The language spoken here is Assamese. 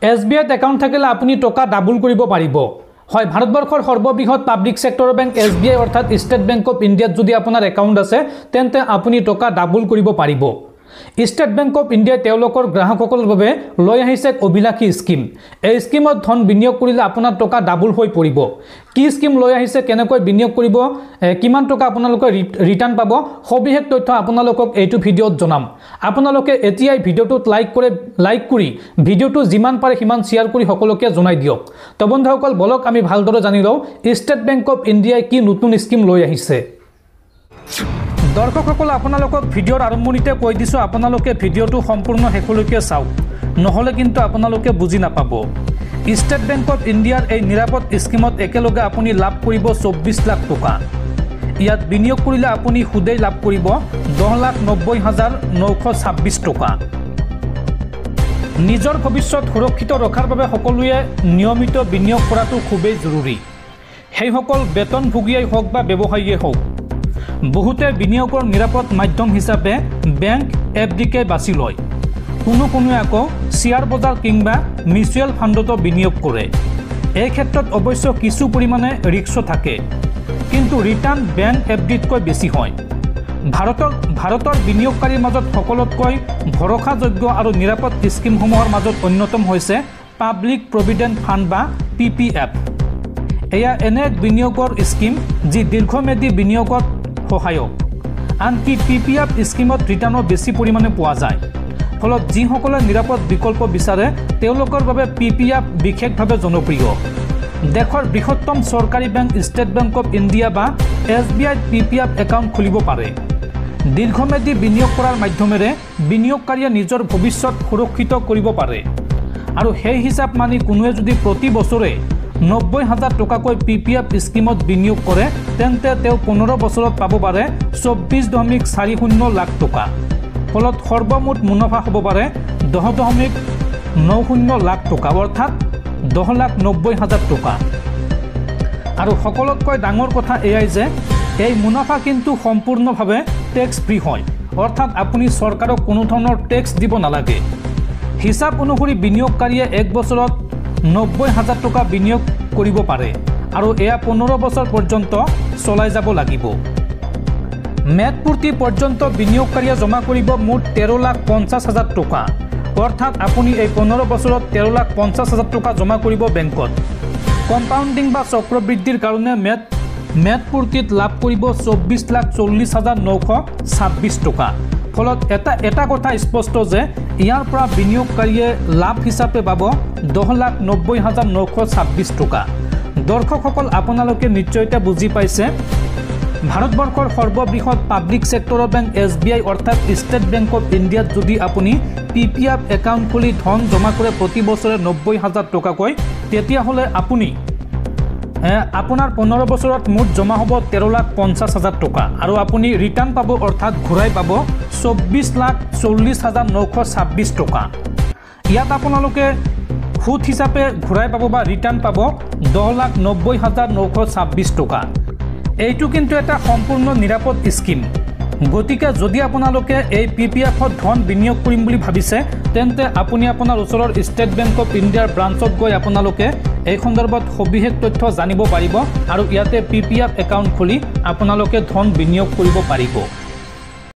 SBIত একাউণ্ট থাকিলে আপুনি টকা ডাবল কৰিব পাৰিব। হয়, ভাৰতবৰ্ষৰ সৰ্ববৃহৎ পাব্লিক সেক্টৰৰ বেংক SBI অৰ্থাৎ ষ্টেট বেংক অফ ইণ্ডিয়াত যদি আপোনাৰ একাউণ্ট আছে তেন্তে আপুনি টকা ডাবল কৰিব পাৰিব। ষ্টেট বেংক অফ ইণ্ডিয়াই তেওঁলোকৰ গ্ৰাহকসকলৰ বাবে লৈ আহিছে এক অভিলাষী স্কিম। এই স্কিমত ধন বিনিয়োগ কৰিলে আপোনাৰ টকা ডাবল হৈ পৰিব। কি স্কিম লৈ আহিছে, কেনেকৈ বিনিয়োগ কৰিব, কিমান টকা আপোনালোকে ৰিটাৰ্ণ পাব, সবিশেষ তথ্য আপোনালোকক এইটো ভিডিঅ'ত জনাম। আপোনালোকে এতিয়াই ভিডিঅ'টোত লাইক কৰি ভিডিঅ'টো যিমান পাৰে সিমান শ্বেয়াৰ কৰি সকলোকে জনাই দিয়ক। তো বন্ধুসকল, বলক আমি ভালদৰে জানি লওঁ ষ্টেট বেংক অফ ইণ্ডিয়াই কি নতুন স্কিম লৈ আহিছে। দৰ্শকসকল, আপোনালোকক ভিডিঅ'ৰ আৰম্ভণিতে কৈ দিছোঁ, আপোনালোকে ভিডিঅ'টো সম্পূৰ্ণ শেষলৈকে চাওক, নহ'লে কিন্তু আপোনালোকে বুজি নাপাব। ষ্টেট বেংক অফ ইণ্ডিয়াৰ এই নিৰাপদ স্কিমত একেলগে আপুনি লাভ কৰিব 24 লাখ টকা। ইয়াত বিনিয়োগ কৰিলে আপুনি সুদেই লাভ কৰিব 10,90,926 টকা। নিজৰ ভৱিষ্যত সুৰক্ষিত ৰখাৰ বাবে সকলোৱে নিয়মিত বিনিয়োগ কৰাটো খুবেই জৰুৰী। সেইসকল বেতনভোগীয়েই হওক বা ব্যৱসায়ীয়ে হওক, বহুতে বিনিয়োগৰ নিৰাপদ মাধ্যম হিচাপে বেংক FDকে বাছি লয়। কোনোৱে আকৌ শ্বেয়াৰ বজাৰ কিংবা মিউচুৱেল ফাণ্ডতো বিনিয়োগ কৰে। এই ক্ষেত্ৰত অৱশ্য কিছু পৰিমাণে ৰিস্কো থাকে, কিন্তু ৰিটাৰ্ণ বেংক FDতকৈ বেছি হয়। ভাৰতৰ বিনিয়োগকাৰীৰ মাজত সকলোতকৈ ভৰসাযোগ্য আৰু নিৰাপদ স্কিমসমূহৰ মাজত অন্যতম হৈছে পাব্লিক প্ৰভিডেণ্ট ফাণ্ড বা PPF। এয়া এনে এক বিনিয়োগৰ স্কিম যি দীৰ্ঘম্যাদী বিনিয়োগত সহায়ক। আনকি PPF স্কিমত ৰিটাৰ্ণো বেছি পৰিমাণে পোৱা যায়। ফলত যিসকলে নিৰাপদ বিকল্প বিচাৰে তেওঁলোকৰ বাবে PPF বিশেষভাৱে জনপ্ৰিয়। দেশৰ বৃহত্তম চৰকাৰী bank state bank of India বা SBIত PPF একাউণ্ট খুলিব পাৰে। দীৰ্ঘম্যাদী বিনিয়োগ কৰাৰ মাধ্যমেৰে বিনিয়োগকাৰীয়ে নিজৰ ভৱিষ্যত সুৰক্ষিত কৰিব পাৰে। আৰু সেই হিচাপ মানি কোনোৱে যদি প্ৰতি বছৰে 90,000 টকাকৈ PPF স্কিমত বিনিয়োগ কৰে তেন্তে তেওঁ 15 বছৰত পাব পাৰে 24.40 লাখ টকা। ফলত সৰ্বমুঠ মুনাফা হ'ব পাৰে 10.90 লাখ টকা, অৰ্থাৎ 10,90,000 টকা। আৰু সকলোতকৈ ডাঙৰ কথা এয়াই যে এই মুনাফা কিন্তু সম্পূৰ্ণভাৱে টেক্স ফ্ৰী হয়, অৰ্থাৎ আপুনি চৰকাৰক কোনো ধৰণৰ টেক্স দিব নালাগে। হিচাপ অনুসৰি বিনিয়োগকাৰীয়ে এক বছৰত 90,000 টকা বিনিয়োগ কৰিব পাৰে আৰু এয়া 15 বছৰ পৰ্যন্ত চলাই যাব লাগিব। মেয়াদপূৰ্তি পৰ্যন্ত বিনিয়োগকাৰীয়ে জমা কৰিব মুঠ 13,50,000 টকা, অৰ্থাৎ আপুনি এই 15 বছৰত 13,50,000 টকা জমা কৰিব বেংকত। কম্পাউণ্ডিং বা চক্ৰবৃদ্ধিৰ কাৰণে মেয়াদপূৰ্তিত লাভ কৰিব 24,40,926 টকা। ফলত এটা কথা স্পষ্ট যে ইয়াৰ পৰা বিনিয়োগকাৰীয়ে লাভ হিচাপে পাব 10,90,926 টকা। দৰ্শকসকল, আপোনালোকে নিশ্চয়তা বুজি পাইছে, ভাৰতবৰ্ষৰ সৰ্ববৃহৎ পাব্লিক সেক্টৰৰ বেংক SBI অৰ্থাৎ ষ্টেট বেংক অফ ইণ্ডিয়াত যদি আপুনি PPF একাউণ্ট খুলি ধন জমা কৰে প্ৰতি বছৰে 90,000 টকাকৈ, তেতিয়াহ'লে আপোনাৰ 15 বছৰত মুঠ জমা হ'ব 13,50,000 টকা আৰু আপুনি ৰিটাৰ্ণ পাব, অৰ্থাৎ ঘূৰাই পাব 24,40,926 টকা। ইয়াত আপোনালোকে সুদ হিচাপে ঘূৰাই পাব বা ৰিটাৰ্ণ পাব 10,90,926 টকা। এইটো কিন্তু এটা সম্পূৰ্ণ নিৰাপদ স্কিম। গতিকে যদি আপোনালোকে এই PPFত ধন বিনিয়োগ কৰিম বুলি ভাবিছে তেন্তে আপুনি আপোনাৰ ওচৰৰ ষ্টেট বেংক অফ ইণ্ডিয়াৰ ব্ৰাঞ্চত গৈ আপোনালোকে এই সন্দৰ্ভত সবিশেষ তথ্য জানিব পাৰিব আৰু ইয়াতে PPF একাউণ্ট খুলি আপোনালোকে ধন বিনিয়োগ কৰিব পাৰিব।